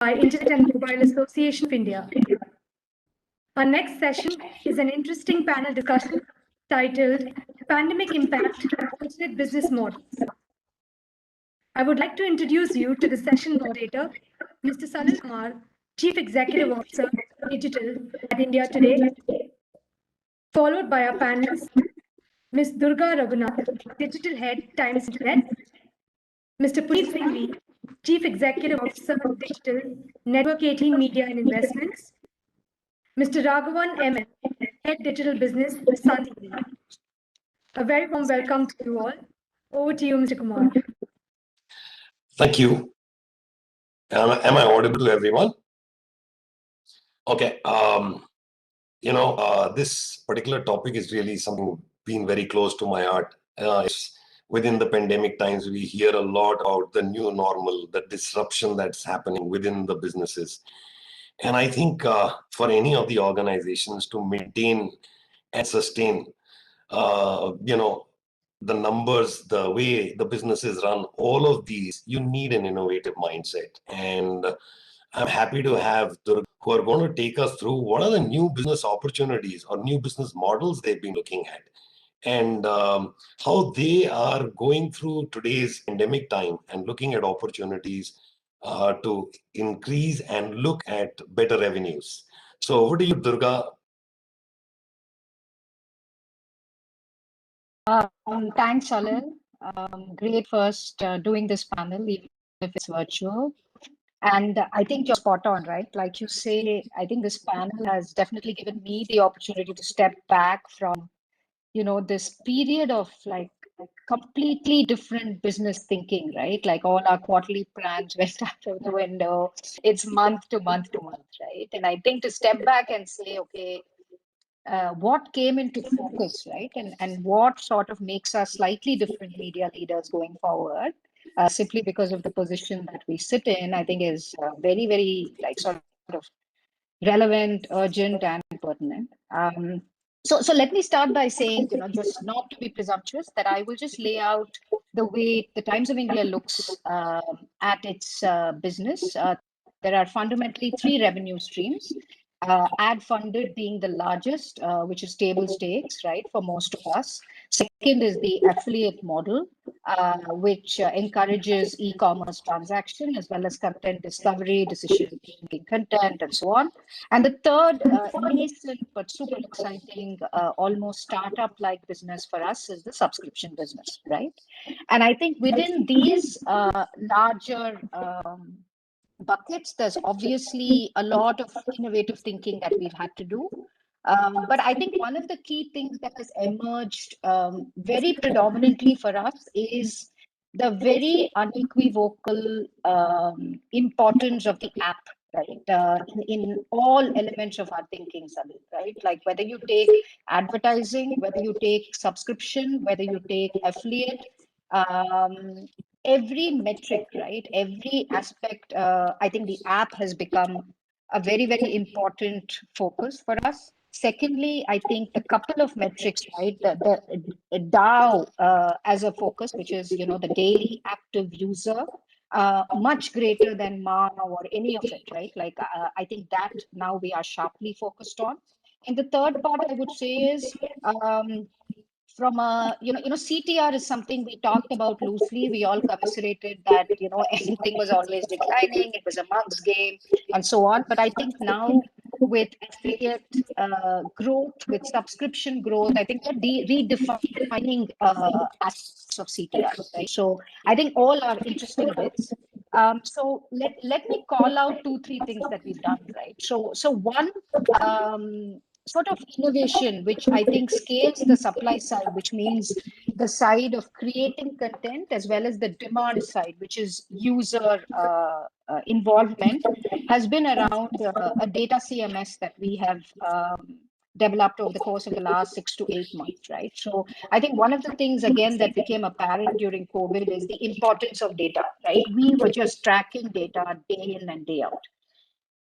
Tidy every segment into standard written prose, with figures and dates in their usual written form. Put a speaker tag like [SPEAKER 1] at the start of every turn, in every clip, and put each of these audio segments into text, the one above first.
[SPEAKER 1] by Internet and Mobile Association of India. Our next session is an interesting panel discussion titled Pandemic Impact on Alternate Business Models. I would like to introduce you to the session moderator, Mr. Salil Kumar, Chief Executive Officer, Digital at India Today, followed by our panelists, Ms. Durga Raghunath, Digital Head, Times Internet, Mr. Puneet Singhvi, Chief Executive Officer of Digital, Network 18 Media and Investments, Mr. Raghavan MN, Head Digital Business, Sun TV. A very warm welcome to you all. Over to you, Mr. Kumar.
[SPEAKER 2] Thank you. Am I audible to everyone? Okay. This particular topic is really something been very close to my heart. Within the pandemic times, we hear a lot about the new normal, the disruption that's happening within the businesses. And I think for any of the organizations to maintain and sustain, the numbers, the way the businesses run, all of these, you need an innovative mindset. And I'm happy to have Durga, who are going to take us through what are the new business opportunities or new business models they've been looking at, and how they are going through today's pandemic time and looking at opportunities to increase and look at better revenues. So over to you, Durga.
[SPEAKER 3] Thanks, Salil. Great first doing this panel, even if it's virtual. And I think you're spot on, right? Like you say, I think this panel has definitely given me the opportunity to step back from, this period of like completely different business thinking, right? Like all our quarterly plans went out of the window. It's month to month to month, right? And I think to step back and say, okay, what came into focus, right? And what sort of makes us slightly different media leaders going forward, simply because of the position that we sit in, I think is very, very like sort of relevant, urgent, and pertinent. So let me start by saying, just not to be presumptuous, that I will just lay out the way the Times of India looks at its business. There are fundamentally three revenue streams. Ad funded being the largest, which is table stakes, right, for most of us. Second is the affiliate model, which encourages e-commerce transaction as well as content discovery, decision-making content, and so on. And the third, nascent but super exciting, almost startup-like business for us is the subscription business, right? And I think within these larger buckets, there's obviously a lot of innovative thinking that we've had to do. But I think one of the key things that has emerged very predominantly for us is the very unequivocal importance of the app, right? In all elements of our thinking, Salil, right? Like whether you take advertising, whether you take subscription, whether you take affiliate, every metric, right? Every aspect, I think the app has become a very, very important focus for us. Secondly, I think the couple of metrics, right? The DAO as a focus, which is, the daily active user, much greater than MAU or any of it, right? Like, I think that now we are sharply focused on. And the third part I would say is, from a, CTR is something we talked about loosely. We all commiserated that, everything was always declining. It was a mug's game and so on. But I think now with affiliate growth, with subscription growth, I think we're redefining aspects of CTR, right? So I think all are interesting bits. So let me call out 2-3 things that we've done, right? So one, sort of innovation, which I think scales the supply side, which means the side of creating content as well as the demand side, which is user involvement, has been around a data CMS that we have developed over the course of the last 6 to 8 months, right? So I think one of the things, again, that became apparent during COVID is the importance of data, right? We were just tracking data day in and day out.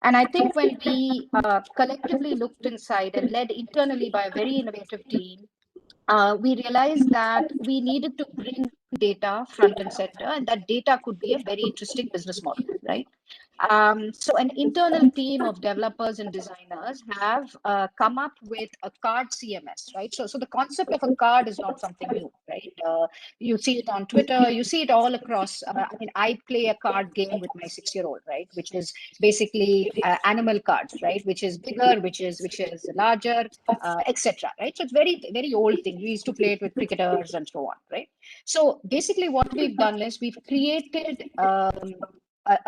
[SPEAKER 3] And I think when we collectively looked inside and led internally by a very innovative team, we realized that we needed to bring data front and center, and that data could be a very interesting business model, right? So an internal team of developers and designers have come up with a card CMS, right? So the concept of a card is not something new, right? You see it on Twitter, you see it all across. I mean, I play a card game with my 6-year-old, right? Which is basically animal cards, right? Which is bigger, which is larger, etc. Right? So it's very old thing. We used to play it with cricketers and so on, right? So basically, what we've done is we've created a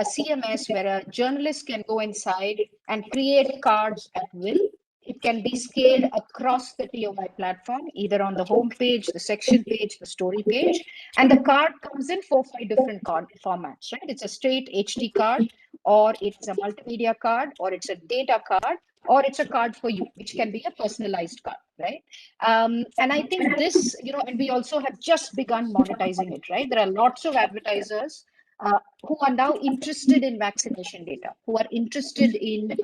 [SPEAKER 3] CMS where a journalist can go inside and create cards at will. It can be scaled across the TOI platform, either on the home page, the section page, the story page. And the card comes in 4-5 different card formats, right? It's a straight HD card, or it's a multimedia card, or it's a data card, or it's a card for you, which can be a personalized card, right? And I think this, and we also have just begun monetizing it, right? There are lots of advertisers who are now interested in vaccination data, who are interested in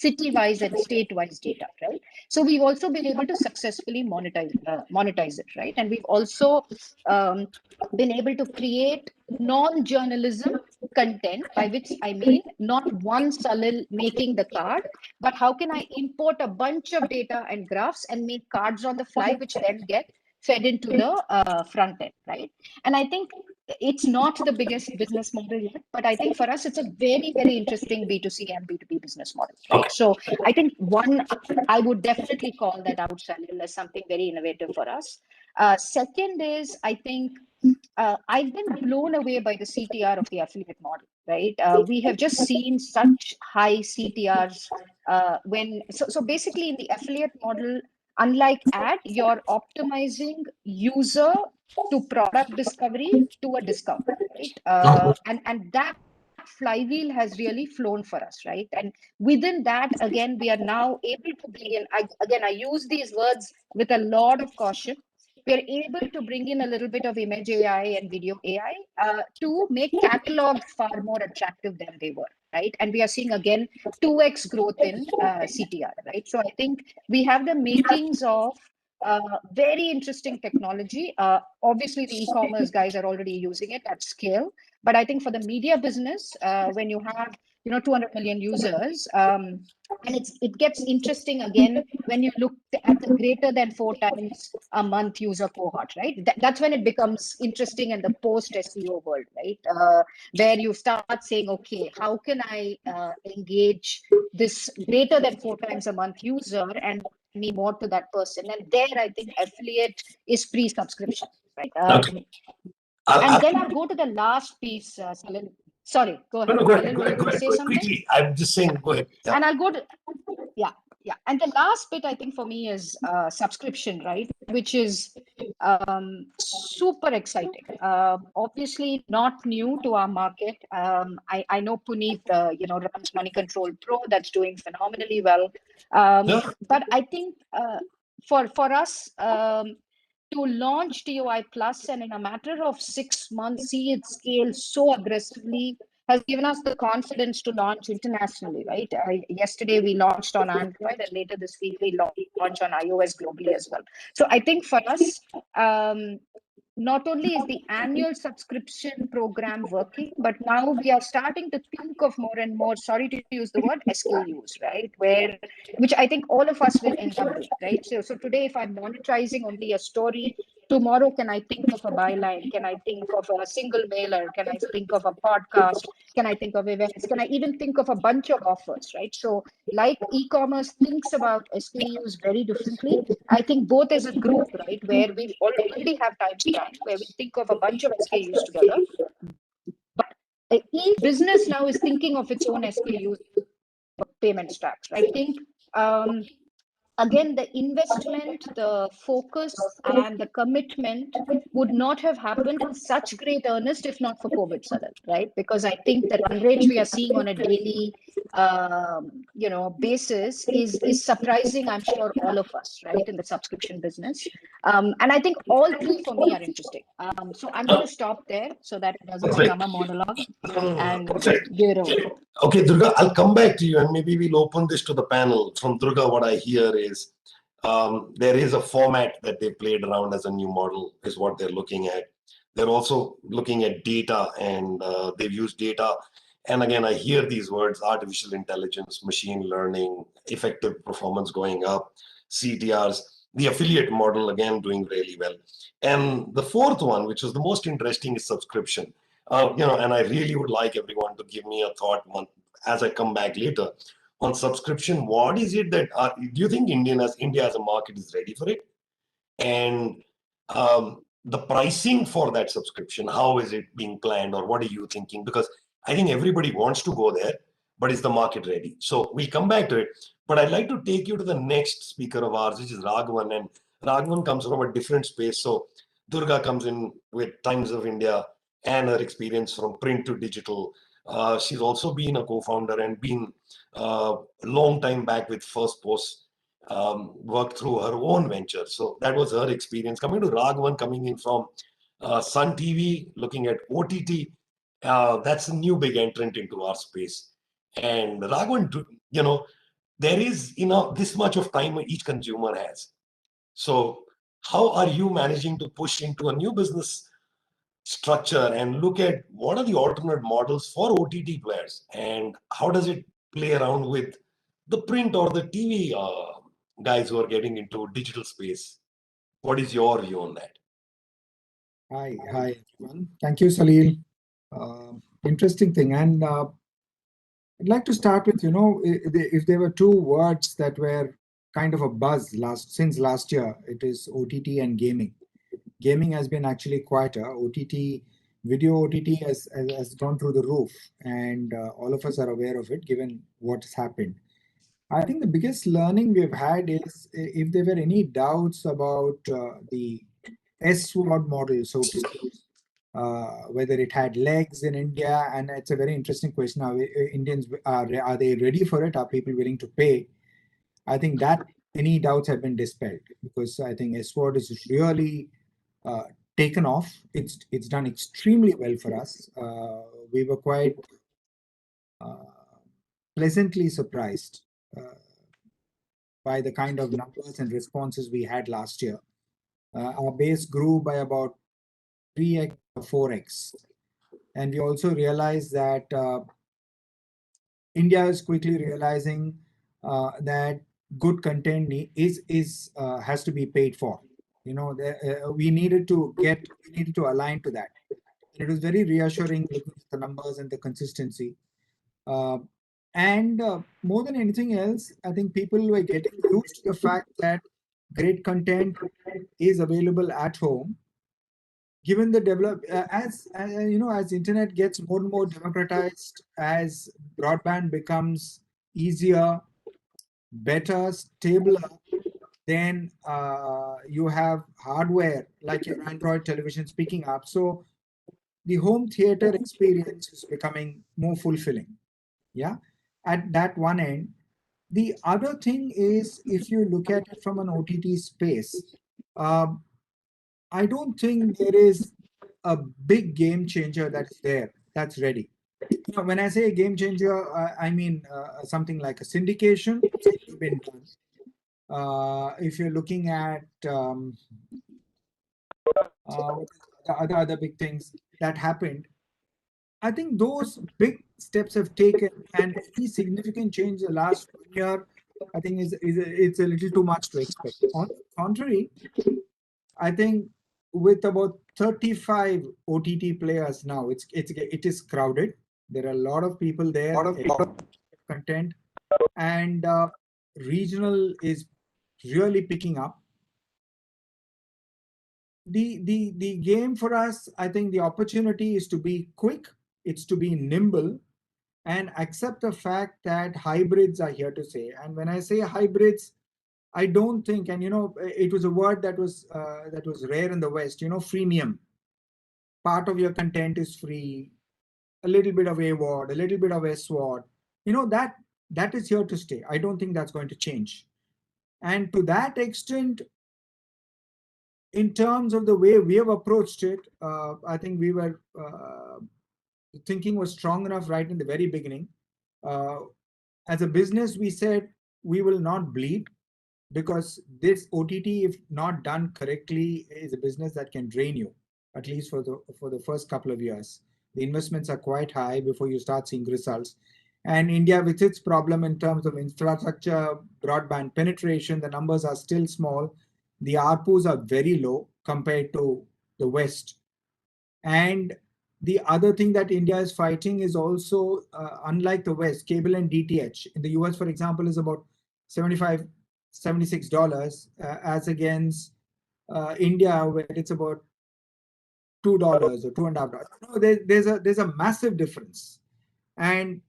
[SPEAKER 3] city-wise and state-wise data, right? So we've also been able to successfully monetize it, right? And we've also been able to create non-journalism content, by which I mean not one Salil making the card, but how can I import a bunch of data and graphs and make cards on the fly, which then get fed into the front end, right? And I think it's not the biggest business model yet, but I think for us, it's a very interesting B2C and B2B business model, right?
[SPEAKER 2] Okay.
[SPEAKER 3] So I think one, I would definitely call that out, Salil, as something very innovative for us. Second is, I think, I've been blown away by the CTR of the affiliate model, right? We have just seen such high CTRs so basically in the affiliate model, unlike ad, you're optimizing user to product discovery to a discount, right? And that flywheel has really flown for us, right? And within that, again, we are now able to bring in, I use these words with a lot of caution. We are able to bring in a little bit of image AI and video AI to make catalogs far more attractive than they were, right? And we are seeing, again, 2x growth in CTR, right? So I think we have the makings of very interesting technology. Obviously, the e-commerce guys are already using it at scale. But I think for the media business, when you have 200 million users, and it gets interesting again when you look at the greater than 4 times a month user cohort, right? That's when it becomes interesting in the post SEO world, right? Where you start saying, okay, how can I engage this greater than 4 times a month user and me more to that person? And there, I think affiliate is pre-subscription, right?
[SPEAKER 2] Okay.
[SPEAKER 3] And then I'll go to the last piece, Salil. Sorry, go ahead.
[SPEAKER 2] No, go ahead.
[SPEAKER 3] Salil,
[SPEAKER 2] Go
[SPEAKER 3] were you
[SPEAKER 2] ahead. Go
[SPEAKER 3] going to
[SPEAKER 2] ahead.
[SPEAKER 3] say
[SPEAKER 2] Go ahead.
[SPEAKER 3] something?
[SPEAKER 2] Quickly. I'm just saying, go ahead. Yeah.
[SPEAKER 3] And I'll go to, yeah. And the last bit, I think, for me is subscription, right? Which is super exciting. Obviously, not new to our market. I know Puneet, runs Money Control Pro. That's doing phenomenally well.
[SPEAKER 2] Yeah.
[SPEAKER 3] But I think for us, to launch TOI Plus and in a matter of 6 months, see it scale so aggressively has given us the confidence to launch internationally, right? Yesterday we launched on Android, and later this week we launch on iOS globally as well. So I think for us, not only is the annual subscription program working, but now we are starting to think of more and more, sorry to use the word, SKUs, right? Which I think all of us will end up doing, right? So today, if I'm monetizing only a story, tomorrow, can I think of a byline? Can I think of a single mailer? Can I think of a podcast? Can I think of events? Can I even think of a bunch of offers, right? So like e-commerce thinks about SKUs very differently, I think both as a group, right, where we already have timestamp, where we think of a bunch of SKUs together, but each business now is thinking of its own SKUs payment stacks. I think again, the investment, the focus, and the commitment would not have happened in such great earnest if not for COVID, Salil, right? Because I think the run rate we are seeing on a daily, basis is surprising. I'm sure all of us, right, in the subscription business. And I think all three for me are interesting. So I'm going to stop there so that it doesn't become a monologue and give it over.
[SPEAKER 2] Okay, Durga, I'll come back to you and maybe we'll open this to the panel. From Durga, what I hear is there is a format that they played around as a new model is what they're looking at. They're also looking at data, and they've used data And again, I hear these words: artificial intelligence, machine learning, effective performance going up, CTRs, the affiliate model again doing really well. And the fourth one, which is the most interesting, is subscription. And I really would like everyone to give me a thought as I come back later on subscription. What is it that do you think India as a market is ready for it? And the pricing for that subscription, how is it being planned, or what are you thinking? Because I think everybody wants to go there, but is the market ready? So we'll come back to it. But I'd like to take you to the next speaker of ours, which is Raghavan. And Raghavan comes from a different space. So Durga comes in with Times of India and her experience from print to digital. She's also been a co-founder and been a long time back with First Post, worked through her own venture. So that was her experience. Coming to Raghavan, coming in from Sun TV, looking at OTT, that's a new big entrant into our space. And Raghavan, there is this much of time each consumer has. So how are you managing to push into a new business structure and look at what are the alternate models for OTT players, and how does it play around with the print or the TV guys who are getting into digital space? What is your view on that?
[SPEAKER 4] Hi, everyone. Thank you, Salil. Interesting thing. And I'd like to start with, if there were two words that were kind of a buzz since last year, it is OTT and gaming. Gaming has been actually quieter. Video OTT has gone through the roof, and all of us are aware of it, given what has happened. I think the biggest learning we've had is if there were any doubts about the SWOT model, so to speak, whether it had legs in India, and it's a very interesting question. Indians are they ready for it? Are people willing to pay? I think that any doubts have been dispelled, because I think SWOT is really taken off. It's done extremely well for us. We were quite pleasantly surprised by the kind of numbers and responses we had last year. Our base grew by about 3x or 4x. And we also realized that India is quickly realizing that good content has to be paid for. We needed to align to that. And it was very reassuring looking at the numbers and the consistency. And more than anything else, I think people were getting used to the fact that great content is available at home. Given the as internet gets more and more democratized, as broadband becomes easier, better, stabler, then you have hardware like your Android televisions picking up. So the home theater experience is becoming more fulfilling. Yeah, at that one end. The other thing is, if you look at it from an OTT space, I don't think there is a big game changer that's ready. When I say a game changer, I mean something like a syndication. It's been done. If you're looking at the other big things that happened, I think those big steps have taken, and any significant change in the last 1 year, I think it's a little too much to expect. On the contrary, I think with about 35 OTT players now, it is crowded. There are a lot of people there, a lot of content, and regional is really picking up. The game for us, I think the opportunity is to be quick, it's to be nimble, and accept the fact that hybrids are here to stay. And when I say hybrids, I don't think, and it was a word that was rare in the West. Freemium. Part of your content is free. A little bit of AWOD, a little bit of SWOT. That is here to stay. I don't think that's going to change. And to that extent, in terms of the way we have approached it, I think we were thinking was strong enough right in the very beginning. As a business, we said we will not bleed, because this OTT, if not done correctly, is a business that can drain you, at least for the first couple of years. The investments are quite high before you start seeing results. And India, with its problem in terms of infrastructure, broadband penetration, the numbers are still small. The ARPUs are very low compared to the West. And the other thing that India is fighting is also, unlike the West, cable and DTH. In the US, for example, is about $75, $76, as against India, where it's about $2 or $2.50. No, there's a massive difference. And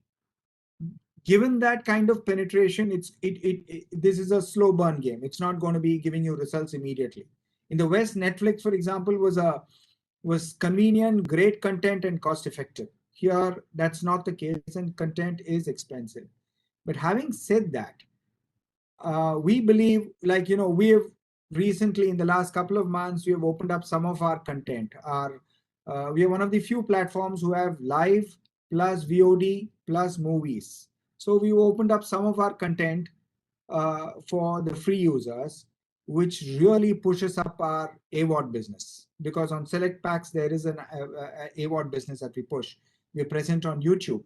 [SPEAKER 4] given that kind of penetration, this is a slow burn game. It's not going to be giving you results immediately. In the West, Netflix, for example, was convenient, great content, and cost effective. Here, that's not the case, and content is expensive. But having said that, we believe, like, we have recently, in the last couple of months, we have opened up some of our content. We are one of the few platforms who have live plus VOD plus movies. So we opened up some of our content for the free users, which really pushes up our AVOD business, because on select packs there is an AVOD business that we push. We're present on YouTube.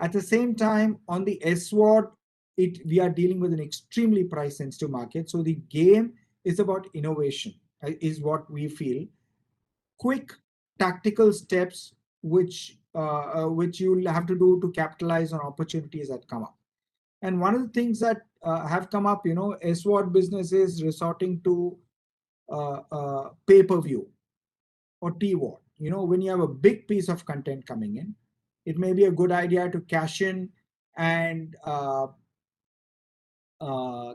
[SPEAKER 4] At the same time, on the SWOT, we are dealing with an extremely price sensitive market. So the game is about innovation, is what we feel. Quick tactical steps which you'll have to do to capitalize on opportunities that come up. And one of the things that have come up, SWOT businesses resorting to pay-per-view or TVOD. When you have a big piece of content coming in, it may be a good idea to cash in and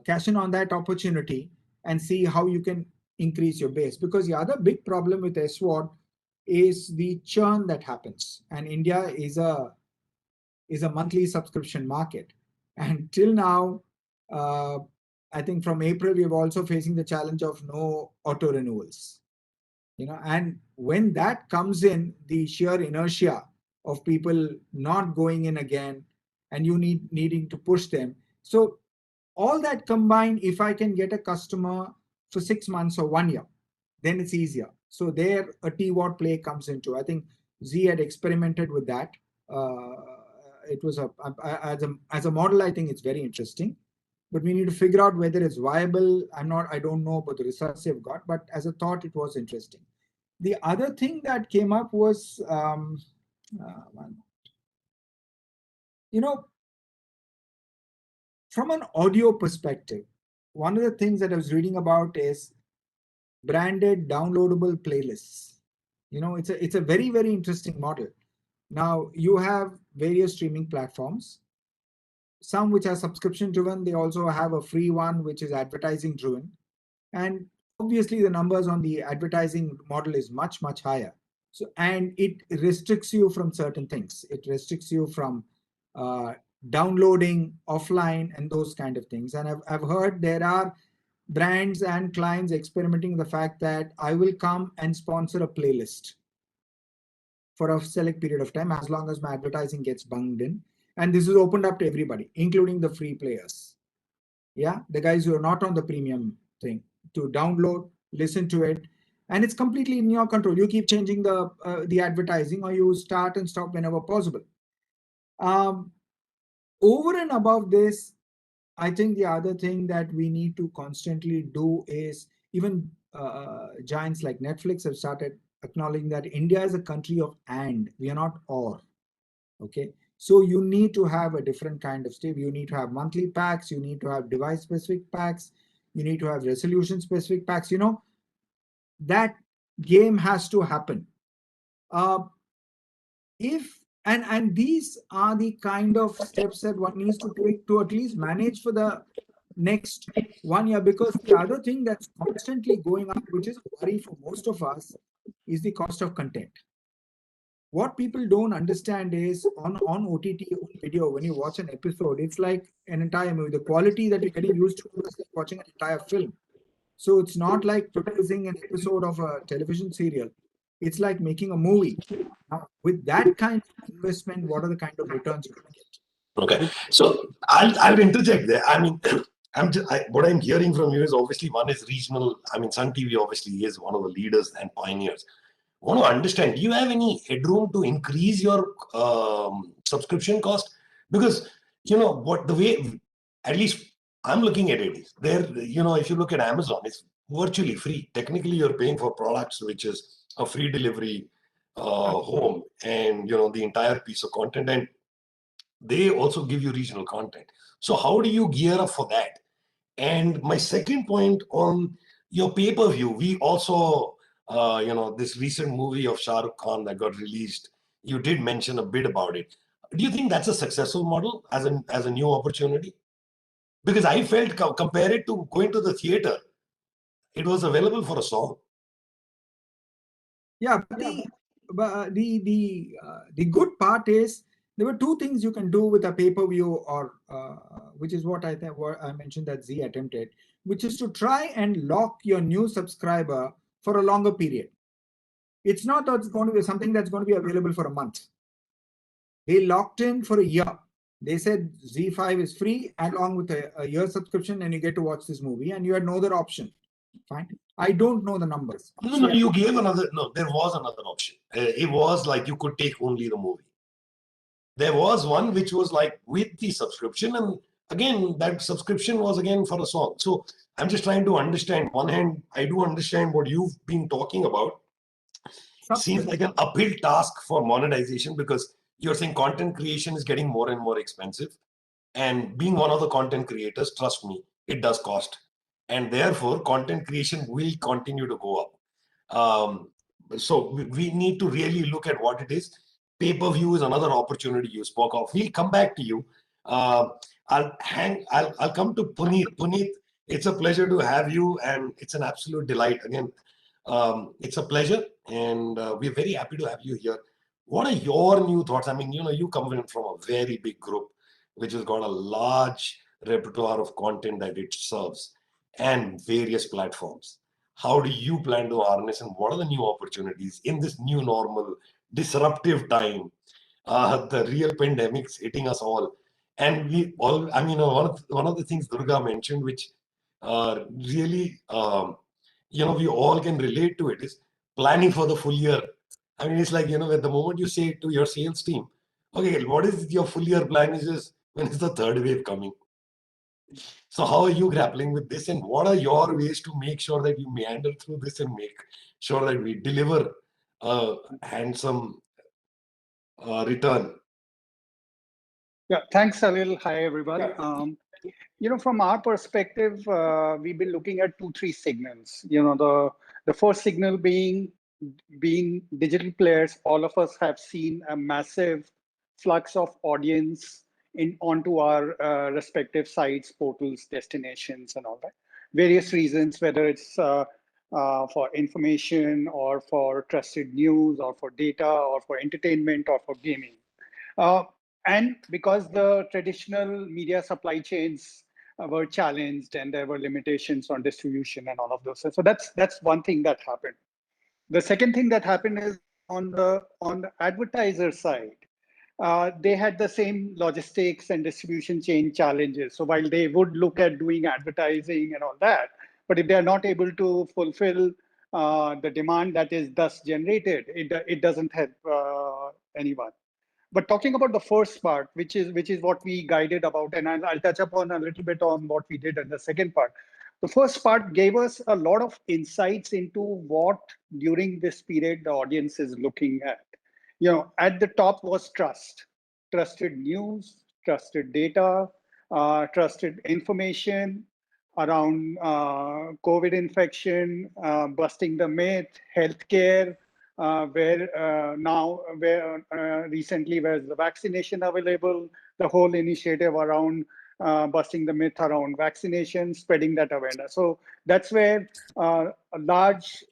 [SPEAKER 4] cash in on that opportunity and see how you can increase your base. Because the other big problem with SWOT is the churn that happens. And India is a monthly subscription market. And till now, I think from April, we're also facing the challenge of no auto renewals. And when that comes in, the sheer inertia of people not going in again, and you needing to push them. So all that combined, if I can get a customer for 6 months or 1 year, then it's easier. So there a TWOT play comes into. I think Z had experimented with that. It was as a model, I think it's very interesting, but we need to figure out whether it's viable. I don't know about the results they've got, but as a thought, it was interesting. The other thing that came up was, from an audio perspective, one of the things that I was reading about is branded downloadable playlists. It's a very, very interesting model. Now you have various streaming platforms, some which are subscription driven. They also have a free one, which is advertising driven. And obviously the numbers on the advertising model is much, much higher. So, and it restricts you from certain things. It restricts you from downloading offline and those kind of things. And I've heard there are brands and clients experimenting with the fact that I will come and sponsor a playlist for a select period of time, as long as my advertising gets bunged in. And this is opened up to everybody, including the free players. Yeah, the guys who are not on the premium thing, to download, listen to it, and it's completely in your control. You keep changing the advertising, or you start and stop whenever possible. Over and above this, I think the other thing that we need to constantly do is, even giants like Netflix have started acknowledging that India is a country of and, we are not or. Okay, so you need to have a different kind of step. You need to have monthly packs, you need to have device specific packs, you need to have resolution specific packs. That game has to happen. And these are the kind of steps that one needs to take to at least manage for the next 1 year. Because the other thing that's constantly going up, which is a worry for most of us, is the cost of content. What people don't understand is on OTT video, when you watch an episode, it's like an entire movie. The quality that you're getting used to is like watching an entire film. So it's not like producing an episode of a television serial. It's like making a movie. Now, with that kind of investment, what are the kind of returns you can get?
[SPEAKER 2] Okay, so I'll interject there. I mean, what I'm hearing from you is, obviously, one is regional. I mean, Sun TV obviously is one of the leaders and pioneers. want to understand, do you have any headroom to increase your subscription cost? Because, what the way, at least I'm looking at it, is there, if you look at Amazon, it's virtually free. Technically, you're paying for products, which is a free delivery home and, the entire piece of content. And they also give you regional content. So how do you gear up for that? And my second point on your pay-per-view, we also, this recent movie of Shah Rukh Khan that got released, you did mention a bit about it. Do you think that's a successful model as a new opportunity? Because I felt, compare it to going to the theater, it was available for a song.
[SPEAKER 4] Yeah, but the good part is there were two things you can do with a pay-per-view, or which is what I mentioned that Z attempted, which is to try and lock your new subscriber for a longer period. It's not that it's going to be something that's going to be available for a month. They locked in for a year. They said Z5 is free along with a year subscription, and you get to watch this movie, and you had no other option. Fine. I don't know the numbers.
[SPEAKER 2] No, you gave another. No, there was another option. It was like you could take only the movie. There was one which was like with the subscription, and again, that subscription was again for a song. So I'm just trying to understand. One hand, I do understand what you've been talking about. It seems like an uphill task for monetization, because you're saying content creation is getting more and more expensive. And being one of the content creators, trust me, it does cost. And therefore, content creation will continue to go up. So we need to really look at what it is. Pay-per-view is another opportunity you spoke of. We'll come back to you. I'll come to Puneet. Puneet, it's a pleasure to have you, and it's an absolute delight. Again, it's a pleasure, and we're very happy to have you here. What are your new thoughts? I mean, you come in from a very big group, which has got a large repertoire of content that it serves and various platforms. How do you plan to harness, and what are the new opportunities in this new normal, disruptive time? The real pandemic's hitting us all. And we all, I mean, one of the things Durga mentioned, which really, we all can relate to it, is planning for the full year. I mean, it's like, at the moment you say to your sales team, okay, what is your full year plan? Is just, when is the third wave coming? So how are you grappling with this, and what are your ways to make sure that you meander through this and make sure that we deliver a handsome return?
[SPEAKER 5] Yeah, thanks, Salil. Hi, everyone. From our perspective, we've been looking at 2, 3 signals. The first signal being digital players. All of us have seen a massive flux of audience onto our respective sites, portals, destinations, and all that. Various reasons, whether it's for information, or for trusted news, or for data, or for entertainment, or for gaming. And because the traditional media supply chains were challenged, and there were limitations on distribution and all of those. So that's one thing that happened. The second thing that happened is on the advertiser side, they had the same logistics and distribution chain challenges. So while they would look at doing advertising and all that, but if they are not able to fulfill the demand that is thus generated, it doesn't help anyone. But talking about the first part, which is what we guided about, and I'll touch upon a little bit on what we did in the second part. The first part gave us a lot of insights into what during this period the audience is looking at. At the top was trust, trusted news, trusted data, trusted information around COVID infection, busting the myth, healthcare, where recently where's the vaccination available, the whole initiative around busting the myth around vaccination, spreading that awareness. So that's where large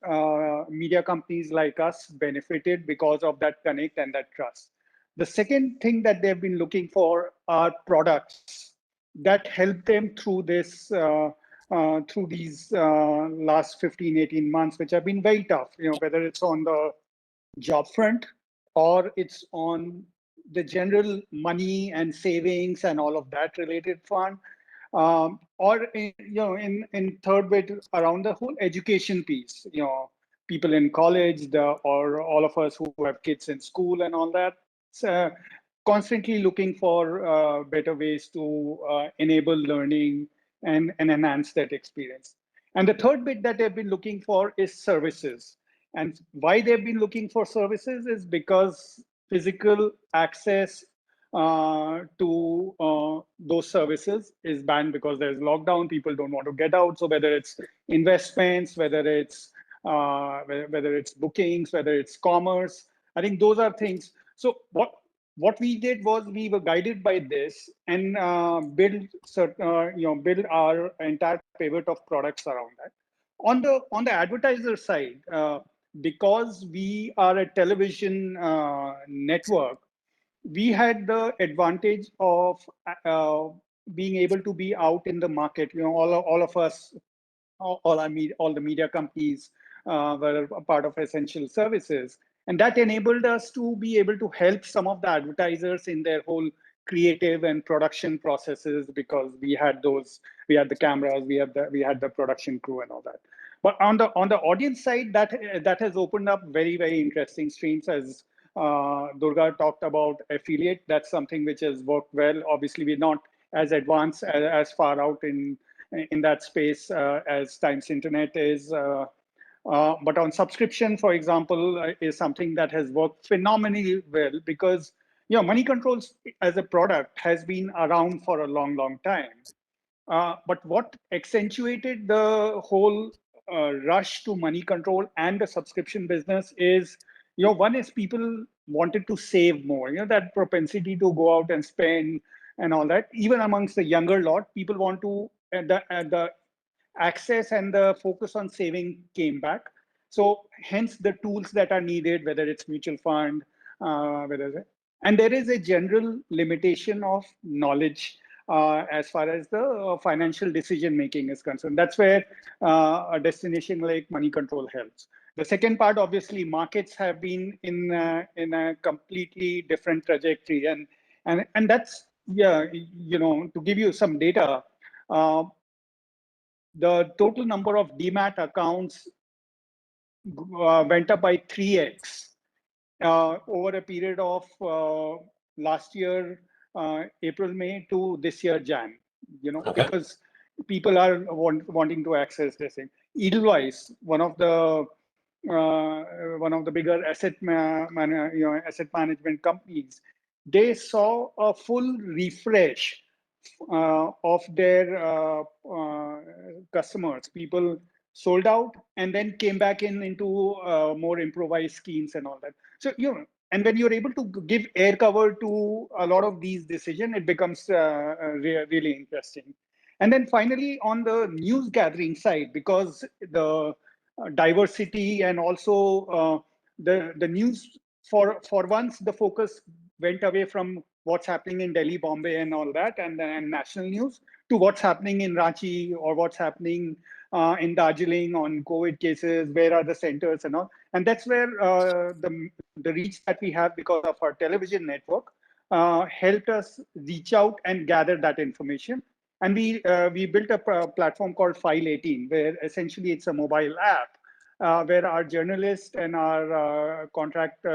[SPEAKER 5] media companies like us benefited because of that connect and that trust. The second thing that they've been looking for are products that help them through this through these last 15, 18 months, which have been very tough, whether it's on the job front or it's on the general money and savings and all of that related fund, or in third bit around the whole education piece, people in college, or all of us who have kids in school and all that. So constantly looking for better ways to enable learning and enhance that experience. And the third bit that they've been looking for is services. And why they've been looking for services is because physical access to those services is banned because there's lockdown. People don't want to get out. So whether it's investments, whether it's bookings, whether it's commerce, I think those are things. So what we did was we were guided by this and build our entire pivot of products around that. On the advertiser side, because we are a television network, we had the advantage of being able to be out in the market. All of us, all the media companies were a part of essential services, and that enabled us to be able to help some of the advertisers in their whole creative and production processes, because we had the cameras, we had the production crew and all that. But on the audience side, that has opened up very, very interesting streams. As Durga talked about affiliate, that's something which has worked well. Obviously, we're not as advanced, as far out in that space as Times Internet is. But on subscription, for example, is something that has worked phenomenally well, because money controls as a product has been around for a long, long time. But what accentuated the whole rush to money control and the subscription business is, one is people wanted to save more. That propensity to go out and spend and all that. Even amongst the younger lot, people want to, the access and the focus on saving came back. So hence the tools that are needed, whether it's mutual fund, and there is a general limitation of knowledge as far as the financial decision making is concerned. That's where a destination like Money Control helps. The second part, obviously, markets have been in a completely different trajectory, and that's, to give you some data, the total number of demat accounts went up by 3x over a period of last year, April, May to this year, Jan,
[SPEAKER 2] Okay.
[SPEAKER 5] because people are wanting to access this thing. Edelweiss, one of the bigger asset management companies, they saw a full refresh of their customers. People sold out and then came back into more improvised schemes and all that. So, and when you're able to give air cover to a lot of these decisions, it becomes really interesting. And then finally, on the news gathering side, because the diversity and also the news, for once, the focus went away from what's happening in Delhi, Bombay, and all that, and national news, to what's happening in Ranchi or what's happening in Darjeeling on COVID cases, where are the centers and all. And that's where the reach that we have because of our television network helped us reach out and gather that information. And we built a platform called File 18, where essentially it's a mobile app where our journalists and our contract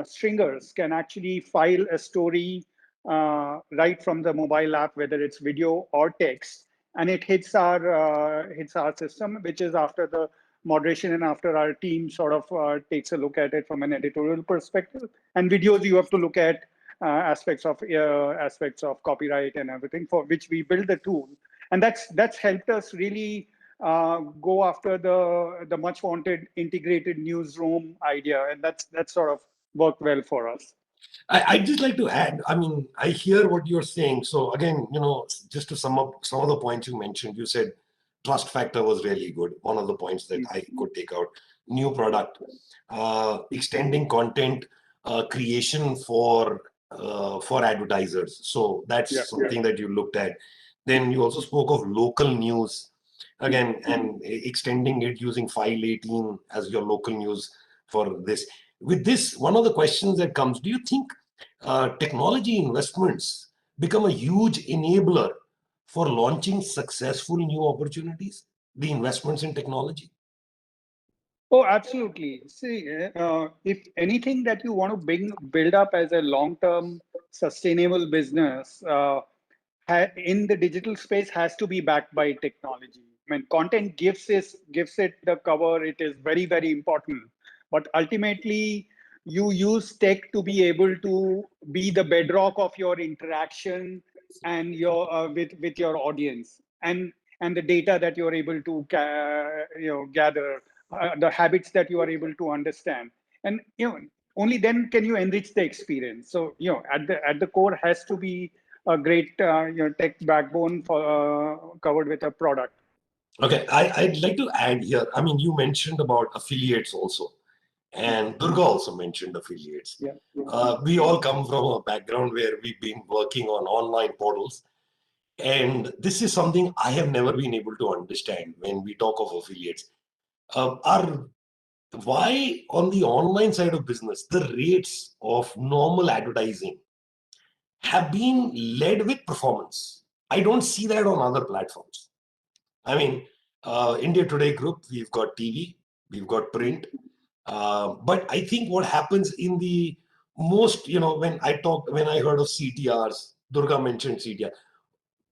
[SPEAKER 5] stringers can actually file a story right from the mobile app, whether it's video or text, and it hits our system, which is after the moderation and after our team sort of takes a look at it from an editorial perspective. And videos, you have to look at aspects of copyright and everything, for which we build the tool, and that's helped us really go after the much wanted integrated newsroom idea, and that's sort of worked well for us.
[SPEAKER 2] I'd just like to add, I mean, I hear what you're saying. So again, just to sum up some of the points you mentioned, you said trust factor was really good. One of the points that I could take out, new product, extending content creation for advertisers. So that's something that you looked at. Then you also spoke of local news again, and extending it using File 18 as your local news for this. With this, one of the questions that comes, do you think technology investments become a huge enabler for launching successful new opportunities, the investments in technology?
[SPEAKER 5] Oh, absolutely. See, if anything that you want to build up as a long-term sustainable business in the digital space has to be backed by technology. I mean, content gives it the cover. It is very, very important. But ultimately, you use tech to be able to be the bedrock of your interaction and your with your audience and the data that you're able to gather, the habits that you are able to understand, and only then can you enrich the experience. So at the core has to be a great tech backbone for covered with a product.
[SPEAKER 2] Okay, I'd like to add here. I mean, you mentioned about affiliates also, and Durga also mentioned affiliates.
[SPEAKER 5] Yeah.
[SPEAKER 2] We all come from a background where we've been working on online portals, and this is something I have never been able to understand when we talk of affiliates. Why on the online side of business, the rates of normal advertising have been led with performance? I don't see that on other platforms. I mean, India Today Group, we've got TV, we've got print. But I think what happens in the most, when I heard of CTRs, Durga mentioned CTR.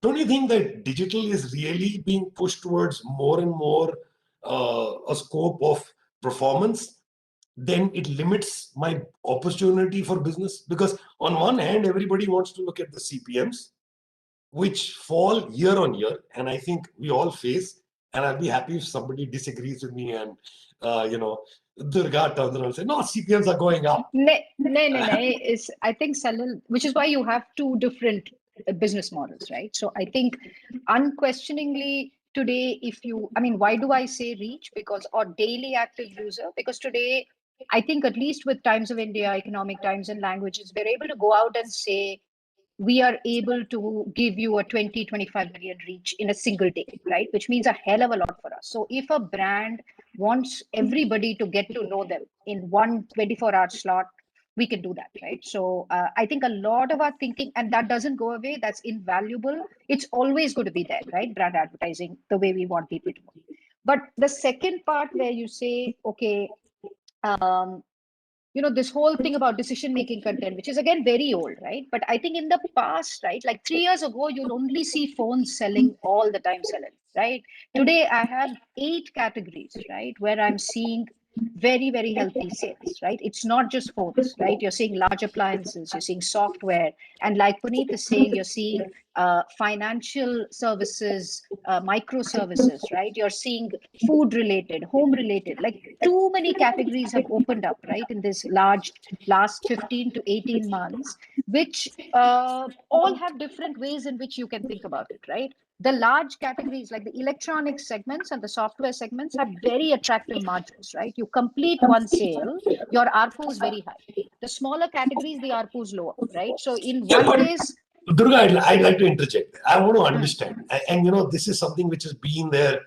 [SPEAKER 2] Don't you think that digital is really being pushed towards more and more a scope of performance? Then it limits my opportunity for business, because on one hand, everybody wants to look at the CPMs, which fall year on year, and I think we all face. And I'll be happy if somebody disagrees with me and Durga turns around and says, no, CPMs are going up.
[SPEAKER 3] No. Is I think Salil, which is why you have two different business models, right? So I think unquestioningly today, why do I say reach? Because or daily active user, because today I think at least with Times of India, Economic Times and Languages, we're able to go out and say we are able to give you a 20-25 million reach in a single day, right? Which means a hell of a lot for us. So if a brand wants everybody to get to know them in one 24-hour slot, we can do that, right? So I think a lot of our thinking, and that doesn't go away, that's invaluable. It's always going to be there, right? Brand advertising, the way we want people to know. But the second part where you say, okay, this whole thing about decision making content, which is again very old, right? But I think in the past, right, like 3 years ago, you'll only see phones selling all the time, selling, right? Today I have 8 categories, right, where I'm seeing very, very healthy sales, right? It's not just phones, right? You're seeing large appliances, you're seeing software, and like Puneet is saying, you're seeing financial services, microservices, right? You're seeing food related, home related, like too many categories have opened up, right, in this large last 15 to 18 months, which all have different ways in which you can think about it, right? The large categories like the electronic segments and the software segments have very attractive margins, right? You complete one sale, your ARPU is very high. The smaller categories, the ARPU is lower, right? So in one case,
[SPEAKER 2] Durga, I'd like to interject. I want to understand. And this is something which has been there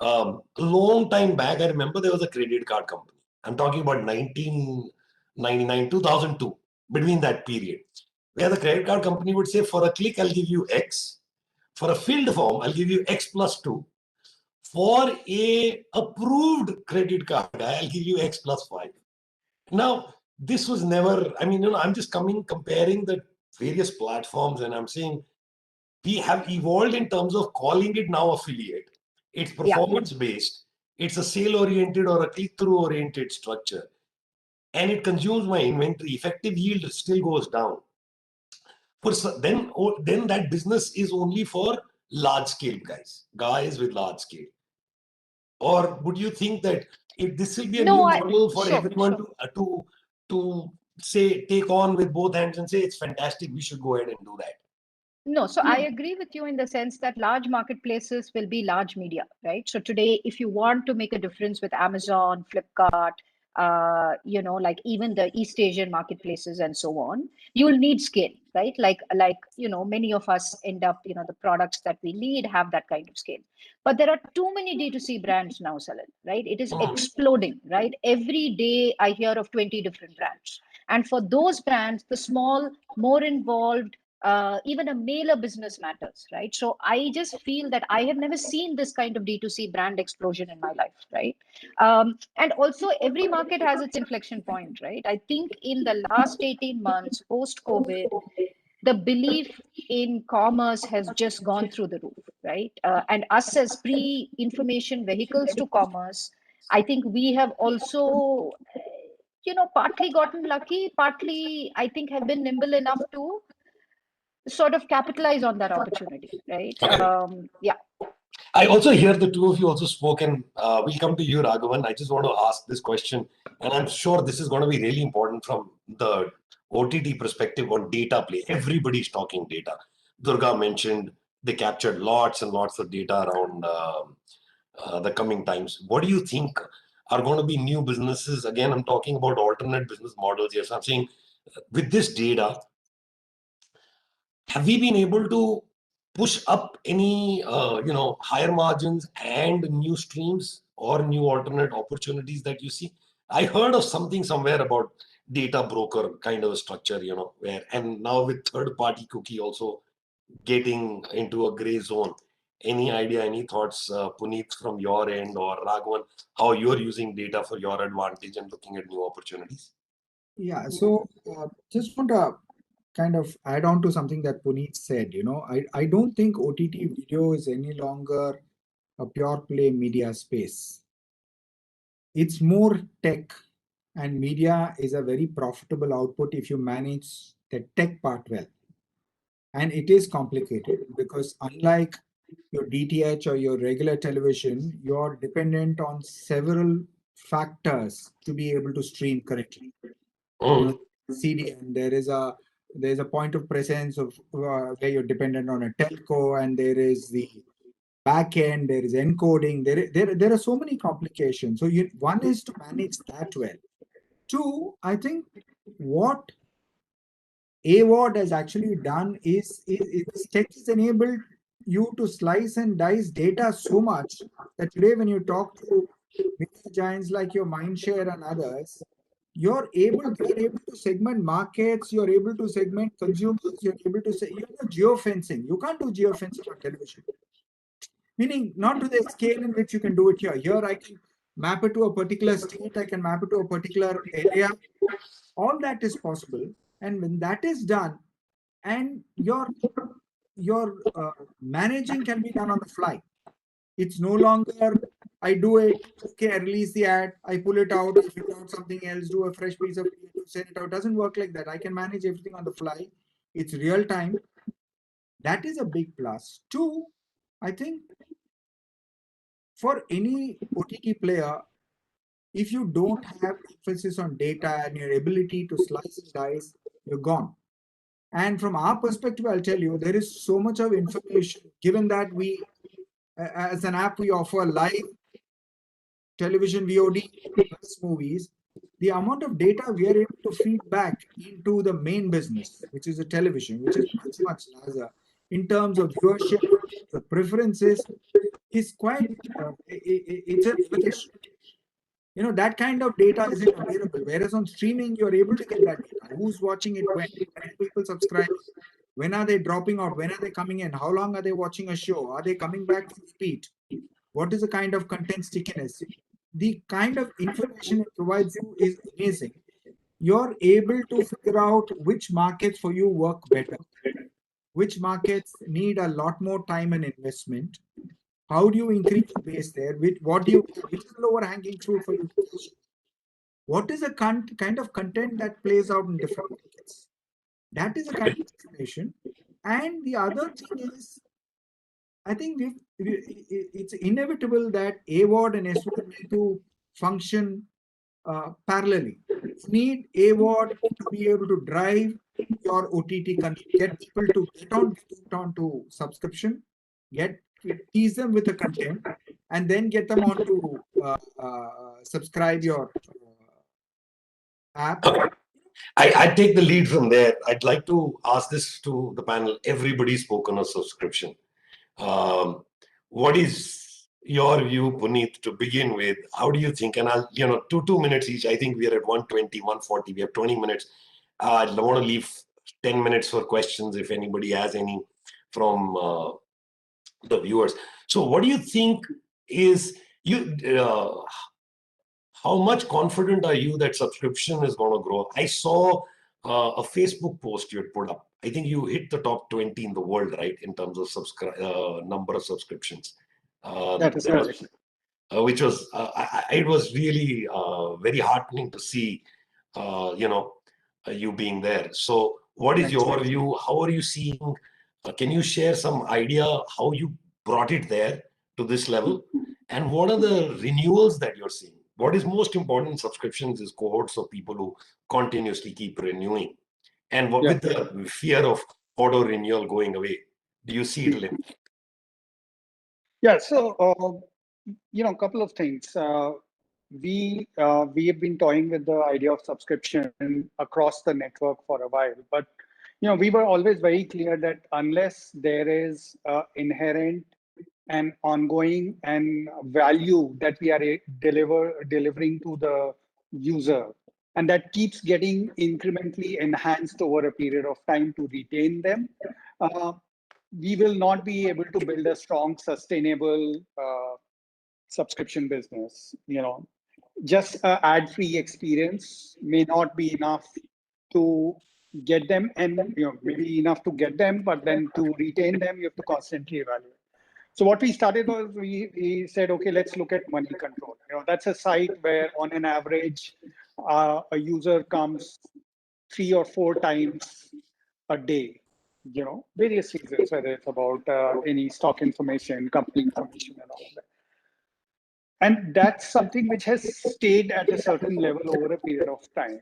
[SPEAKER 2] a long time back. I remember there was a credit card company. I'm talking about 1999, 2002, between that period, where the credit card company would say, for a click, I'll give you X. For a filled form, I'll give you X plus 2. For a approved credit card, I'll give you X plus 5. Now, this was never, I'm just comparing the various platforms, and I'm saying we have evolved in terms of calling it now affiliate. It's performance based. It's a sale oriented or a click through oriented structure, and it consumes my inventory. Effective yield still goes down. Then that business is only for large scale guys with large scale. Or would you think that if this will be a new model for everyone to say, take on with both hands and say it's fantastic, we should go ahead and do that?
[SPEAKER 3] No, so I agree with you in the sense that large marketplaces will be large media, right? So today, if you want to make a difference with Amazon, Flipkart, like even the East Asian marketplaces and so on, you'll need scale, right? Like many of us end up, the products that we need have that kind of scale. But there are too many D2C brands now, Salil, right? It is exploding, right? Every day I hear of 20 different brands. And for those brands, the small, more involved, even a mailer business matters, right? So I just feel that I have never seen this kind of D2C brand explosion in my life, right? And also, every market has its inflection point, right? I think in the last 18 months, post COVID, the belief in commerce has just gone through the roof, right? And us as pre-information vehicles to commerce, I think we have also, partly gotten lucky, partly I think have been nimble enough to sort of capitalize on that opportunity, right?
[SPEAKER 2] Okay.
[SPEAKER 3] Yeah.
[SPEAKER 2] I also hear the two of you also spoke, and we'll come to you, Raghavan. I just want to ask this question, and I'm sure this is going to be really important from the OTT perspective on data play. Everybody's talking data. Durga mentioned they captured lots and lots of data around the coming times. What do you think are going to be new businesses? Again, I'm talking about alternate business models here. So I'm saying with this data, have we been able to push up any higher margins and new streams or new alternate opportunities that you see? I heard of something somewhere about data broker kind of a structure, where, and now with third party cookie also getting into a gray zone. Any idea, any thoughts, Puneet, from your end, or Raghavan, how you're using data for your advantage and looking at new opportunities?
[SPEAKER 4] Yeah, so just want to kind of add on to something that Puneet said. I don't think OTT video is any longer a pure play media space. It's more tech, and media is a very profitable output if you manage the tech part well. And it is complicated because unlike your DTH or your regular television, you're dependent on several factors to be able to stream correctly. CDN, there's a point of presence of where you're dependent on a telco, and there is the back end, there is encoding, there are so many complications. So one is to manage that well. Two, I think what AWOD has actually done is tech has enabled you to slice and dice data so much that today when you talk to media giants like your Mindshare and others, you're able to segment markets, you're able to segment consumers, you're able to say, geofencing. You can't do geofencing on television. Meaning not to the scale in which you can do it here. Here I can map it to a particular state, I can map it to a particular area. All that is possible. And when that is done, and your managing can be done on the fly. It's no longer I do it, okay, I release the ad, I pull it out, I fill out something else, do a fresh piece of creative, send it out. It doesn't work like that. I can manage everything on the fly. It's real time. That is a big plus. Two, I think for any OTT player, if you don't have emphasis on data and your ability to slice and dice, you're gone. And from our perspective, I'll tell you, there is so much of information, given that we, as an app, we offer live television VOD plus movies. The amount of data we are able to feed back into the main business, which is the television, which is much, much larger in terms of viewership, the preferences, is quite, it's a revelation. That kind of data isn't available. Whereas on streaming, you're able to get that data. Who's watching it when are people subscribing? When are they dropping out? When are they coming in? How long are they watching a show? Are they coming back to repeat? What is the kind of content stickiness? The kind of information it provides you is amazing. You're able to figure out which markets for you work better, which markets need a lot more time and investment. How do you increase the base there? Which is the lower hanging fruit for you? What is the kind of content that plays out in different markets? That is a kind of information. And the other thing is, I think it's inevitable that AWOD and SWOD need to function parallelly. You need AWOD to be able to drive your OTT content, get people to get onto subscription, tease them with the content, and then get them on to subscribe your app.
[SPEAKER 2] Okay. I take the lead from there. I'd like to ask this to the panel. Everybody's spoken of subscription. What is your view, Puneet, to begin with? How do you think? And I'll, 2 minutes each. I think we are at 120, 140. We have 20 minutes. I want to leave 10 minutes for questions if anybody has any from the viewers. So what do you think is how much confident are you that subscription is going to grow? I saw a Facebook post you had put up. I think you hit the top 20 in the world, right, in terms of number of subscriptions.
[SPEAKER 5] That is correct.
[SPEAKER 2] Which was it was really very heartening to see, you being there. So, what is your view? How are you seeing? Can you share some idea how you brought it there to this level, and what are the renewals that you're seeing? What is most important in subscriptions is cohorts of people who continuously keep renewing, and with the fear of auto renewal going away, do you see it?
[SPEAKER 5] Yeah. So. A couple of things. We have been toying with the idea of subscription across the network for a while, but we were always very clear that unless there is inherent and ongoing and value that we are delivering to the user, and that keeps getting incrementally enhanced over a period of time to retain them, we will not be able to build a strong, sustainable subscription business. Just an ad-free experience may not be enough to get them, and maybe enough to get them, but then to retain them, you have to constantly evaluate. So what we started was we said, okay, let's look at money control. That's a site where on an average, a user comes 3 or 4 times a day. Various reasons, whether it's about any stock information, company information, and all of that. And that's something which has stayed at a certain level over a period of time,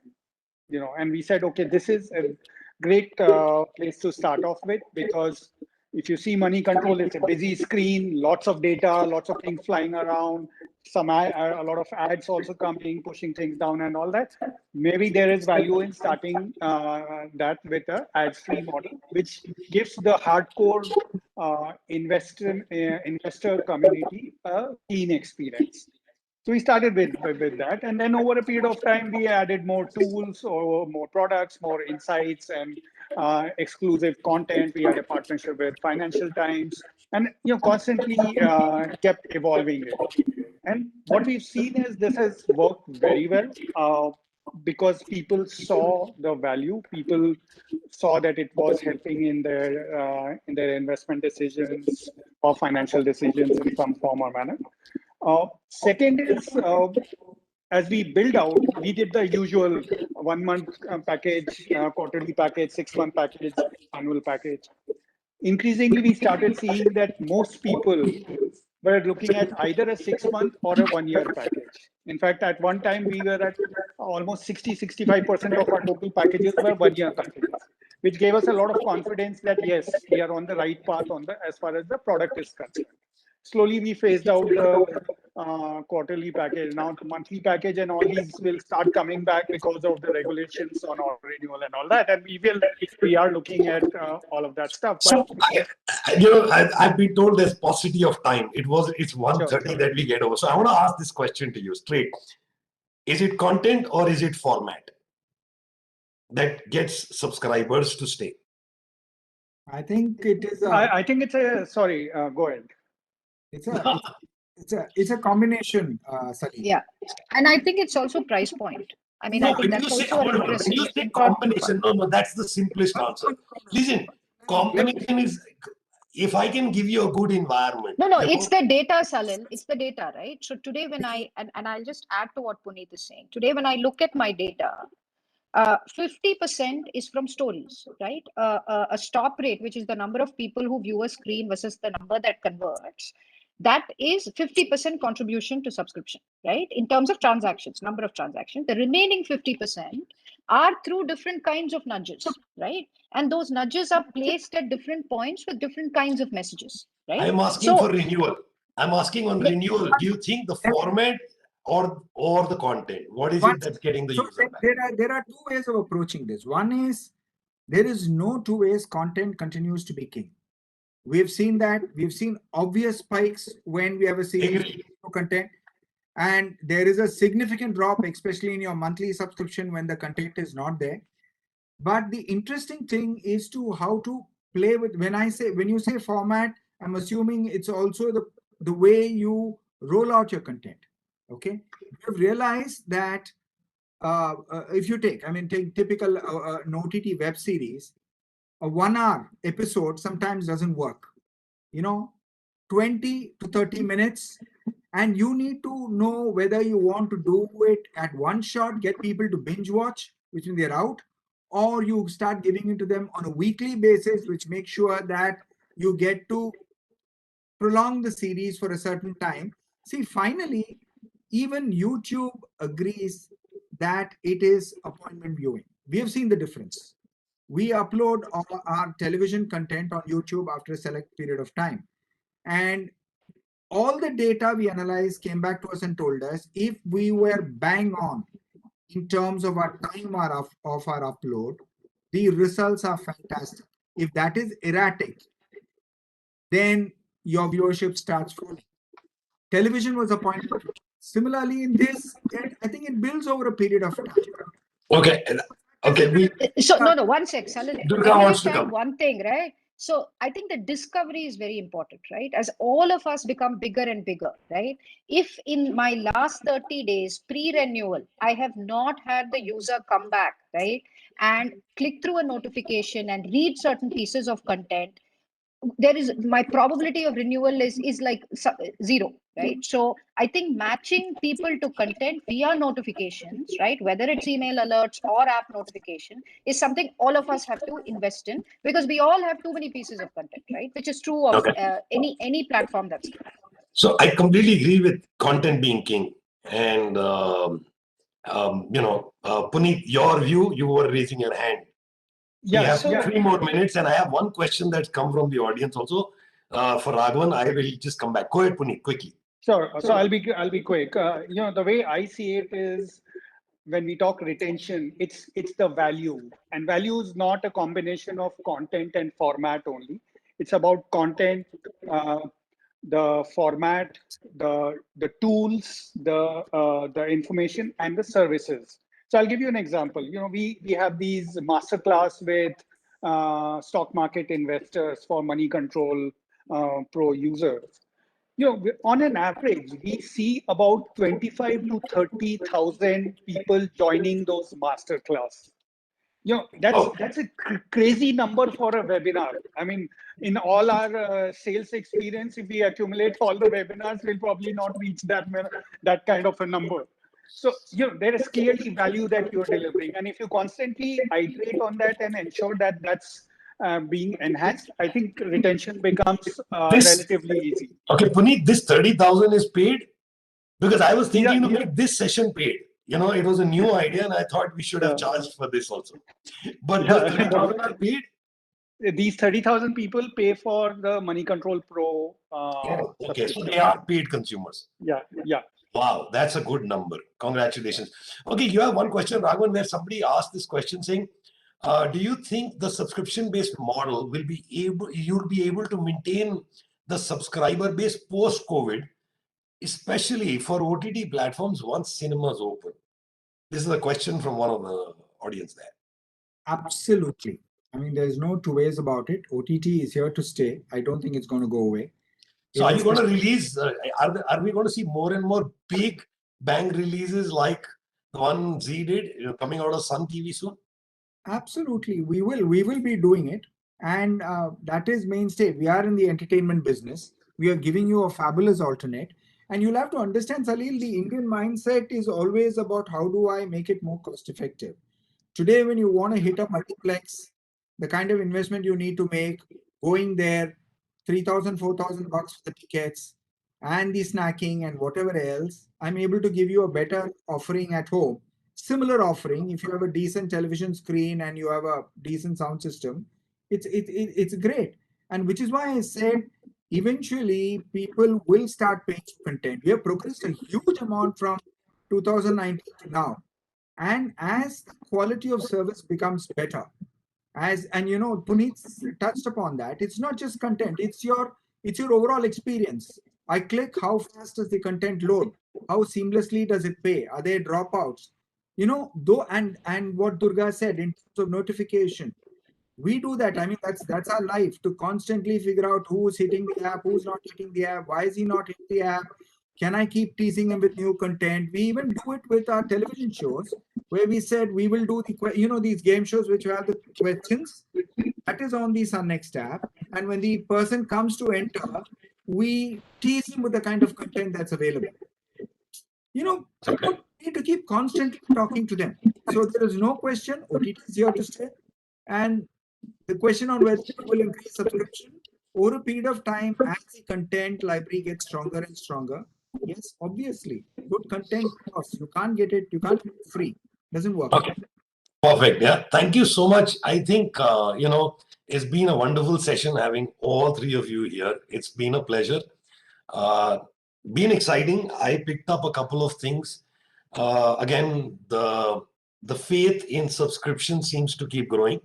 [SPEAKER 5] and we said, okay, this is a great place to start off with, because if you see money control, it's a busy screen, lots of data, lots of things flying around, a lot of ads also coming, pushing things down and all that. Maybe there is value in starting that with an ads-free model, which gives the hardcore investor community a clean experience. So we started with that, and then over a period of time, we added more tools or more products, more insights, and exclusive content. We had a partnership with Financial Times, and constantly kept evolving it. And what we've seen is this has worked very well because people saw the value. People saw that it was helping in their investment decisions or financial decisions in some form or manner. Second is, as we build out, we did the usual 1 month package, quarterly package, 6-month package, annual package. Increasingly, we started seeing that most people were looking at either a 6-month or a 1-year package. In fact, at one time, we were at almost 60-65% of our total packages were 1-year packages, which gave us a lot of confidence that, yes, we are on the right path as far as the product is concerned. Slowly, we phased out the quarterly package. Now the monthly package and all these will start coming back because of the regulations on auto renewal and all that. And we are looking at all of that stuff.
[SPEAKER 2] So I've been told there's paucity of time. It's 1:30 that we get over. So I want to ask this question to you straight. Is it content or is it format that gets subscribers to stay?
[SPEAKER 4] I think it is.
[SPEAKER 5] I think it's a. Sorry, go ahead.
[SPEAKER 4] It's a combination, Salil.
[SPEAKER 3] Yeah, and I think it's also price point. I mean, I think that's also an interesting.
[SPEAKER 2] When you say combination, no, that's the simplest answer. Listen, combination is, if I can give you a good environment.
[SPEAKER 3] No, it's the data, Salil. It's the data, right? So today when and I'll just add to what Puneet is saying. Today when I look at my data, 50% is from stories, right? A stop rate, which is the number of people who view a screen versus the number that converts. That is 50% contribution to subscription, right? In terms of transactions, number of transactions. The remaining 50% are through different kinds of nudges, right? And those nudges are placed at different points with different kinds of messages, right?
[SPEAKER 2] I'm asking for renewal. I'm asking on renewal. Do you think the format or the content? What is it that's getting the user back?
[SPEAKER 4] There are 2 ways of approaching this. One is there is no 2 ways content continues to be king. We've seen that. We've seen obvious spikes when we have a series of content, and there is a significant drop, especially in your monthly subscription when the content is not there. But the interesting thing is to how to play with, when you say format, I'm assuming it's also the way you roll out your content. Okay. You've realized that if you take, take typical an OTT web series, a 1 hour episode sometimes doesn't work. 20 to 30 minutes, and you need to know whether you want to do it at one shot, get people to binge watch, which means they're out, or you start giving it to them on a weekly basis, which makes sure that you get to prolong the series for a certain time. See, finally, even YouTube agrees that it is appointment viewing. We have seen the difference. We upload our television content on YouTube after a select period of time. And all the data we analyzed came back to us and told us if we were bang on in terms of our time of our upload, the results are fantastic. If that is erratic, then your viewership starts falling. Television was a point. Similarly, in this, I think it builds over a period of time.
[SPEAKER 2] Okay. Okay.
[SPEAKER 3] So no, one sec, Salil.
[SPEAKER 2] Durga
[SPEAKER 3] Let me
[SPEAKER 2] wants
[SPEAKER 3] just
[SPEAKER 2] to
[SPEAKER 3] add
[SPEAKER 2] come.
[SPEAKER 3] one thing, right? So I think the discovery is very important, right? As all of us become bigger and bigger, right? If in my last 30 days pre-renewal, I have not had the user come back, right, and click through a notification and read certain pieces of content, there is my probability of renewal is like zero, right? So I think matching people to content via notifications, right, whether it's email alerts or app notification, is something all of us have to invest in, because we all have too many pieces of content, right, which is true of
[SPEAKER 2] Okay.
[SPEAKER 3] any platform that's there.
[SPEAKER 2] So I completely agree with content being king. And Puneet, your view, you were raising your hand. We
[SPEAKER 5] Yeah,
[SPEAKER 2] have
[SPEAKER 5] so
[SPEAKER 2] 3 more minutes, and I have one question that's come from the audience also. For Raghavan, I will just come back. Go ahead, Puneet, quickly.
[SPEAKER 5] sure. So I'll be quick. The way I see it is, when we talk retention, it's the value, and value is not a combination of content and format only. It's about content, uh, the format, the tools, the information, and the services. So I'll give you an example. We have these masterclass with stock market investors for money control pro users. On an average, we see about 25 to 30,000 people joining those masterclass. That's a crazy number for a webinar. I mean, in all our sales experience, if we accumulate all the webinars, we'll probably not reach that kind of a number. So, there is clearly value that you're delivering. And if you constantly iterate on that and ensure that that's being enhanced, I think retention becomes
[SPEAKER 2] This
[SPEAKER 5] relatively easy.
[SPEAKER 2] Okay, Puneet, this 30,000 is paid, because I was thinking to
[SPEAKER 5] Yeah,
[SPEAKER 2] make this session paid. It was a new idea, and I thought we should have charged for this also. But the 30,000 are paid.
[SPEAKER 5] these 30,000 people pay for the Money Control Pro
[SPEAKER 2] Okay, so
[SPEAKER 5] subscription.
[SPEAKER 2] they are paid consumers.
[SPEAKER 5] Yeah.
[SPEAKER 2] Wow, that's a good number. Congratulations. Okay, you have one question, Raghavan, where somebody asked this question saying, do you think the subscription-based model you'll be able to maintain the subscriber base post-COVID, especially for OTT platforms once cinemas open? This is a question from one of the audience there.
[SPEAKER 4] Absolutely. There's no two ways about it. OTT is here to stay. I don't think it's going to go away.
[SPEAKER 2] So are you going to release, are we going to see more and more big bang releases like the one Z did, coming out of Sun TV soon?
[SPEAKER 4] Absolutely. We will be doing it. And that is mainstay. We are in the entertainment business. We are giving you a fabulous alternate. And you'll have to understand, Salil, the Indian mindset is always about how do I make it more cost effective. Today, when you want to hit a multiplex, the kind of investment you need to make, going there, 3,000, 4,000 bucks for the tickets and the snacking and whatever else, I'm able to give you a better offering at home. Similar offering, if you have a decent television screen and you have a decent sound system, it's great. And which is why I said eventually people will start paying for content. We have progressed a huge amount from 2019 to now. And as the quality of service becomes better, Puneet touched upon that, it's not just content, it's your overall experience. I click, how fast does the content load? How seamlessly does it pay? Are there dropouts? though, and what Durga said in terms of notification, we do that. I mean, that's our life, to constantly figure out who's hitting the app, who's not hitting the app, why is he not hitting the app, can I keep teasing him with new content. We even do it with our television shows, where we said we will do these game shows which have the questions. That is on the Sun Next app, and when the person comes to enter, we tease him with the kind of content that's available. People need to keep constantly talking to them. So there is no question, OTT is here to stay. And the question on whether it will increase subscription over a period of time as the content library gets stronger and stronger. Yes, obviously, good content costs. You can't get it free. Doesn't work.
[SPEAKER 2] Okay. Perfect. Yeah. Thank you so much. I think, it's been a wonderful session having all three of you here. It's been a pleasure. Been exciting. I picked up a couple of things. Again, the faith in subscription seems to keep growing.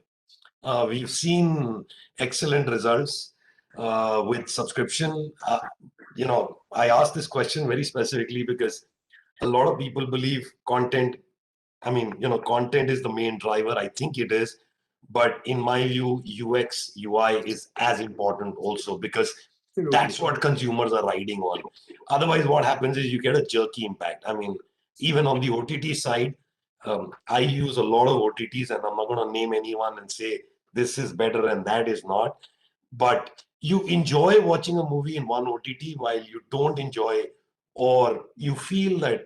[SPEAKER 2] We've seen excellent results with subscription. I asked this question very specifically because a lot of people believe content is the main driver. I think it is. But in my view, UX, UI is as important also, because
[SPEAKER 4] Absolutely.
[SPEAKER 2] that's what consumers are riding on. Otherwise, what happens is you get a jerky impact. I mean, even on the OTT side, I use a lot of OTTs, and I'm not going to name anyone and say this is better and that is not. But you enjoy watching a movie in one OTT while you don't enjoy, or you feel that,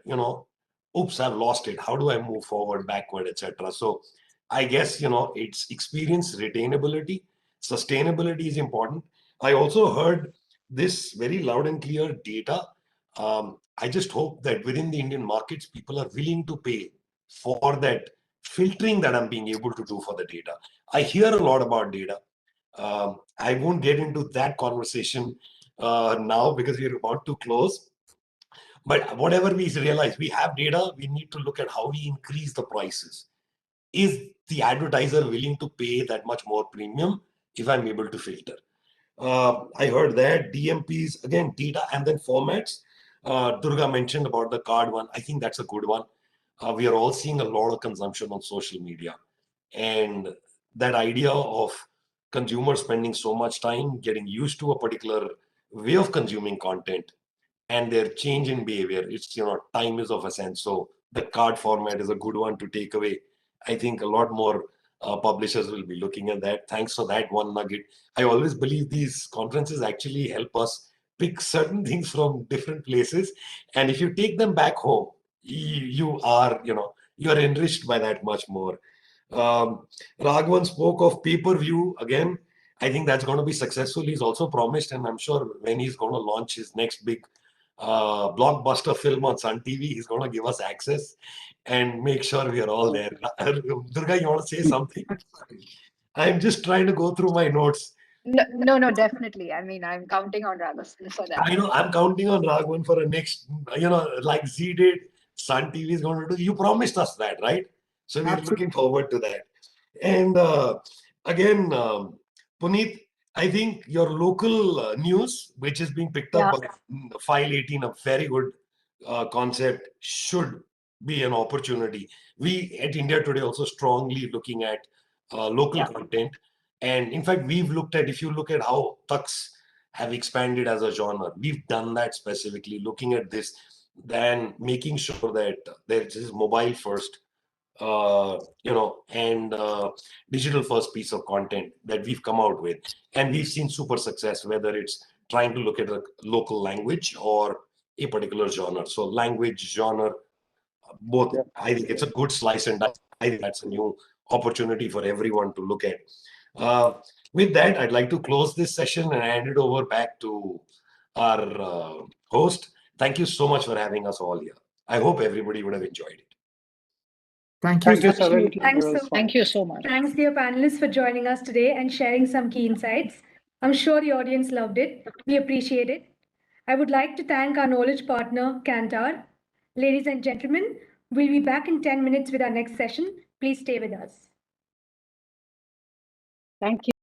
[SPEAKER 2] oops, I've lost it. How do I move forward, backward, etc.? So I guess, it's experience, retainability, sustainability is important. I also heard this very loud and clear data. I just hope that within the Indian markets, people are willing to pay for that filtering that I'm being able to do for the data. I hear a lot about data. I won't get into that conversation now because we're about to close. But whatever we realize, we have data, we need to look at how we increase the prices. Is the advertiser willing to pay that much more premium if I'm able to filter? I heard that DMPs, again, data and then formats. Durga mentioned about the card one. I think that's a good one. We are all seeing a lot of consumption on social media. And that idea of consumers spending so much time getting used to a particular way of consuming content and their change in behavior, it's, time is of essence. So the card format is a good one to take away. I think a lot more publishers will be looking at that. Thanks for that one nugget. I always believe these conferences actually help us pick certain things from different places. And if you take them back home, you are enriched by that much more. Raghavan spoke of pay-per-view again. I think that's going to be successful. He's also promised, and I'm sure when he's going to launch his next big blockbuster film on Sun TV, he's going to give us access and make sure we are all there. Durga, you want to say something? I'm just trying to go through my notes.
[SPEAKER 3] No, definitely. I mean, I'm counting on Raghavan for that.
[SPEAKER 2] I know I'm counting on Raghavan for a next, like Z date, Sun TV is going to do. You promised us that, right? So we're looking forward to that. And again, Puneet, I think your local news, which is being picked up by File 18, a very good concept, should be an opportunity. We at India Today also strongly looking at local content. And in fact, we've looked at, if you look at how Tux have expanded as a genre, we've done that specifically, looking at this, then making sure that there is mobile first, and digital first piece of content that we've come out with. And we've seen super success, whether it's trying to look at a local language or a particular genre. So language, genre, both. I think it's a good slice and dice. I think that's a new opportunity for everyone to look at. With that, I'd like to close this session and hand it over back to our host. Thank you so much for having us all here. I hope everybody would have enjoyed it.
[SPEAKER 4] Thank you,
[SPEAKER 5] Salil.
[SPEAKER 3] Thank you so much.
[SPEAKER 1] Thanks, dear panelists, for joining us today and sharing some key insights. I'm sure the audience loved it. We appreciate it. I would like to thank our knowledge partner, Kantar. Ladies and gentlemen, we'll be back in 10 minutes with our next session. Please stay with us.
[SPEAKER 3] Thank you.